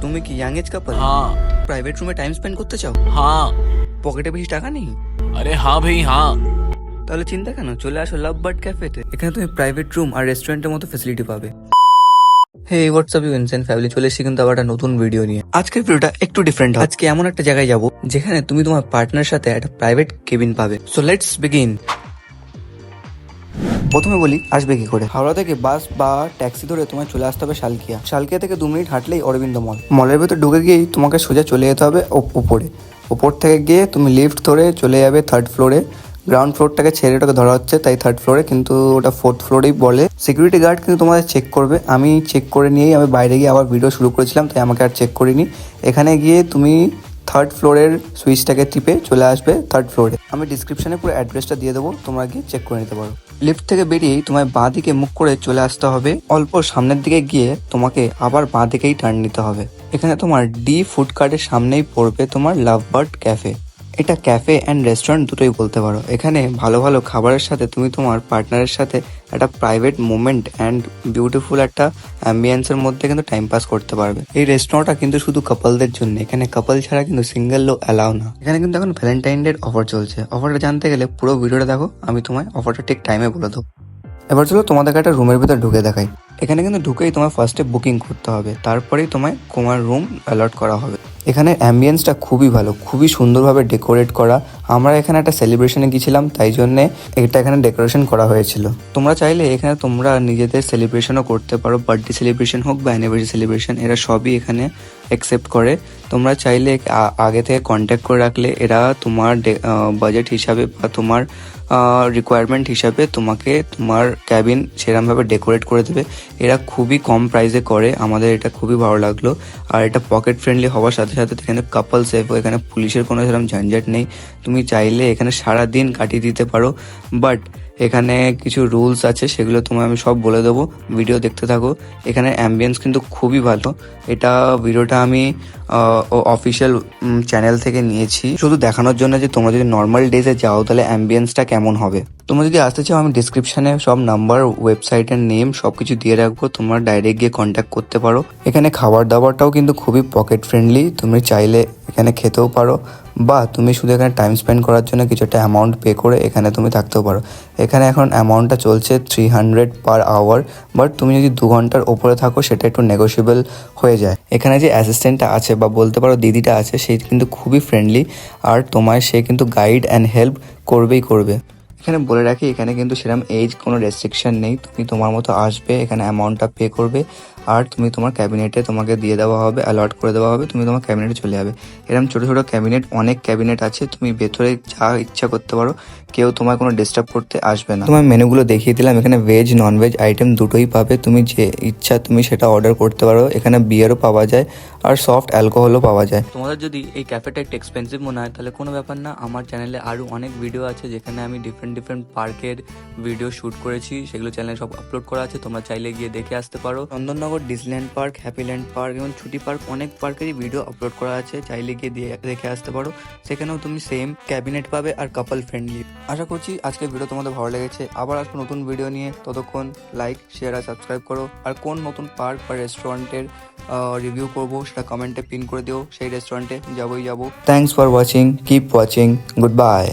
তুমি কি young age কাপল? हाँ প্রাইভেট রুমে টাইম স্পেন্ড করতে চাও? हाँ। পকেটে বেশি টাকা নেই? अरे हाँ भाई हाँ। তাহলে চিন্তা কেন, চলে আসো লাভবার্ড ক্যাফেতে। এখানে তুমি প্রাইভেট রুম আর রেস্টুরেন্টের মতো ফ্যাসিলিটি পাবে। হে হোয়াটসঅ্যাপ ইউ ইনসেন্ট ফ্যামিলি, চলে এসেছি কিন্তু আবার একটা নতুন ভিডিও নিয়ে। আজকের ভিডিওটা একটু ডিফারেন্ট। আজকে এমন একটা জায়গায় যাব যেখানে তুমি তোমার পার্টনারের সাথে একটা প্রাইভেট কেবিন পাবে। So let's begin. প্রথমে বলি আসবে কি করে। হাওড়া থেকে বাস বা ট্যাক্সি ধরে তোমায় চলে আসতে হবে শালকিয়া। শালকিয়া থেকে 2 মিনিট হাঁটলেই অরবিন্দ মল। মলের ভেতর ঢুকে গিয়েই তোমাকে সোজা চলে যেতে হবে উপরে। উপর থেকে গিয়ে তুমি লিফট ধরে চলে যাবে 3rd ফ্লোরে। গ্রাউন্ড ফ্লোরটাকে ছেড়ে ওটাকে ধরা হচ্ছে তাই 3rd ফ্লোরে, কিন্তু ওটা 4th ফ্লোরেই বলে। সিকিউরিটি গার্ড কিন্তু তোমাদের চেক করবে। আমি চেক করে নিয়েই আমি বাইরে গিয়ে আবার ভিডিও শুরু করেছিলাম, তাই আমাকে আর চেক করিনি। এখানে গিয়ে তুমি 3rd ফ্লোরের সুইচটাকে টিপে চলে আসবে 3rd ফ্লোরে। আমি ডিসক্রিপশনে পুরো অ্যাড্রেসটা দিয়ে দেবো, তোমরা গিয়ে চেক করে নিতে পারো। লিফট থেকে বেরিয়েই তোমায় বাঁ দিকে মুখ করে চলে আসতে হবে। অল্প সামনের দিকে গিয়ে তোমাকে আবার বাঁ দিকেই টার্ন নিতে হবে। এখানে তোমার ডি ফুড কার্টের সামনেই পড়বে তোমার লাভবার্ড ক্যাফে। এটা ক্যাফে অ্যান্ড রেস্টুরেন্ট দুটোই বলতে পারো। এখানে ভালো ভালো খাবারের সাথে তুমি তোমার পার্টনারের সাথে একটা প্রাইভেট মোমেন্ট অ্যান্ড বিউটিফুল একটা অ্যাম্বিয়েন্সের মধ্যে কিন্তু টাইম পাস করতে পারবে। এই রেস্টুরেন্টটা কিন্তু শুধু কাপলদের জন্য, এখানে কাপল ছাড়া কিন্তু সিঙ্গেল লোক অ্যালাউ না। এখানে কিন্তু এখন ভ্যালেন্টাইন ডে অফার চলছে। অফারটা জানতে গেলে পুরো ভিডিওটা দেখো, আমি তোমায় অফারটা ঠিক টাইমে বলে দেবো। এবার চলো তোমাদেরকে একটা রুমের ভিতর ঢুকে দেখাই। এখানে কিন্তু ঢুকেই তোমার ফার্স্টে বুকিং করতে হবে, তারপরেই তোমায় তোমার রুম অ্যালট করা হবে। এখানে অ্যাম্বিয়েন্সটা খুবই ভালো, খুবই সুন্দরভাবে ডেকোরেট করা। আমরা এখানে একটা সেলিব্রেশনে গিয়েছিলাম, তাই জন্যে এটা এখানে ডেকোরেশন করা হয়েছিল। তোমরা চাইলে এখানে তোমরা নিজেদের সেলিব্রেশনও করতে পারো, বার্থডে সেলিব্রেশন হোক বা অ্যানিভার্সারি সেলিব্রেশন, এরা সবই এখানে অ্যাকসেপ্ট করে। তোমরা চাইলে আগে থেকে কন্ট্যাক্ট করে রাখলে এরা তোমার বাজেট হিসাবে বা তোমার রিকোয়ারমেন্ট হিসাবে তোমাকে তোমার ক্যাবিন সেরকমভাবে ডেকোরেট করে দেবে। এরা খুবই কম প্রাইসে করে, আমাদের এটা খুবই ভালো লাগলো। আর এটা পকেট ফ্রেন্ডলি হওয়ার সাথে সাথে এখানে কাপল সেফ, এখানে পুলিশের কোনো সেরকম ঝঞ্ঝাট নেই। তুমি চাইলে এখানে সারা দিন কাটিয়ে দিতে পারো, বাট এখানে কিছু রুলস আছে, সেগুলো তোমায় আমি সব বলে দেবো, ভিডিও দেখতে থাকো। এখানে অ্যাম্বিয়েন্স কিন্তু খুবই ভালো। এটা ভিডিওটা আমি অফিসিয়াল চ্যানেল থেকে নিয়েছি, শুধু দেখানোর জন্য যে তোমরা যদি নর্মাল ডেজে যাও তাহলে অ্যাম্বিয়েন্সটা কেমন হবে। তোমরা যদি আসতে চাও আমি ডিসক্রিপশনে সব নাম্বার, ওয়েবসাইটের নেম সবকিছু দিয়ে রাখবো, তোমরা ডাইরেক্ট গিয়ে কন্ট্যাক্ট করতে পারো। এখানে খাবার দাবারটাও কিন্তু খুবই পকেট ফ্রেন্ডলি, তুমি চাইলে এখানে খেতেও পারো বা তুমি শুধু এখানে টাইম স্পেন্ড করার জন্য কিছু একটা অ্যামাউন্ট পে করে এখানে তুমি থাকতেও পারো। এখানে এখন অ্যামাউন্টটা চলছে 300 পার আওয়ার, বাট তুমি যদি 2 ঘন্টার ওপরে থাকো সেটা একটু নেগোশিয়েবল হয়ে যায়। এখানে যে অ্যাসিস্ট্যান্টটা আছে বা বলতে পারো দিদিটা আছে, সে কিন্তু খুবই ফ্রেন্ডলি, আর তোমায় সে কিন্তু গাইড অ্যান্ড হেল্প করবেই করবে। এখানে বলে রাখি, এখানে কিন্তু সেরকম এজ কোনো রেস্ট্রিকশন নেই, তুমি তোমার মতো আসবে, এখানে অ্যামাউন্টটা পে করবে, আর তুমি তোমার ক্যাবিনেটে তোমাকে দিয়ে দেওয়া হবে, অ্যালট করে দেওয়া হবে, তুমি তোমার ক্যাবিনেটে চলে যাবে। এরকম ছোটো ছোটো ক্যাবিনেট, অনেক ক্যাবিনেট আছে, তুমি ভেতরে যা ইচ্ছা করতে পারো, কেউ তোমার কোনো ডিস্টার্ব করতে আসবে না। তোমার মেনুগুলো দেখিয়ে দিলাম, এখানে ভেজ নন ভেজ আইটেম দুটোই পাবে, তুমি যে ইচ্ছা তুমি সেটা অর্ডার করতে পারো। এখানে বিয়ারও পাওয়া যায় আর সফট অ্যালকোহলও পাওয়া যায়। তোমাদের যদি এই ক্যাফেটা একটু এক্সপেন্সিভ মনে হয় তাহলে কোনো ব্যাপার না, আমার চ্যানেলে আরও অনেক ভিডিও আছে যেখানে আমি ডিফারেন্ট পার্কের ভিডিও শ্যুট করেছি, সেগুলো চ্যানেলে সব আপলোড করা আছে, তোমরা চাইলে গিয়ে দেখে আসতে পারো। চন্দননগর ডিজনিল্যান্ড পার্ক, হ্যাপিল্যান্ড পার্ক এবং ছুটি পার্ক, অনেক পার্কেরই ভিডিও আপলোড করা আছে, চাইলে গিয়ে দেখে আসতে পারো। সেখানেও তুমি সেম ক্যাবিনেট পাবে আর কাপল ফ্রেন্ডলি। আশা করছি আজকের ভিডিও তোমাদের ভালো লেগেছে। আবার আসবো নতুন ভিডিও নিয়ে, ততক্ষণ লাইক, শেয়ার আর সাবস্ক্রাইব করো। আর কোন নতুন পার্ক বা রেস্টুরেন্টের রিভিউ করবো সেটা কমেন্টে পিন করে দিও, সেই রেস্টুরেন্টে যাবোই যাবো। Thanks for watching, keep watching, good bye.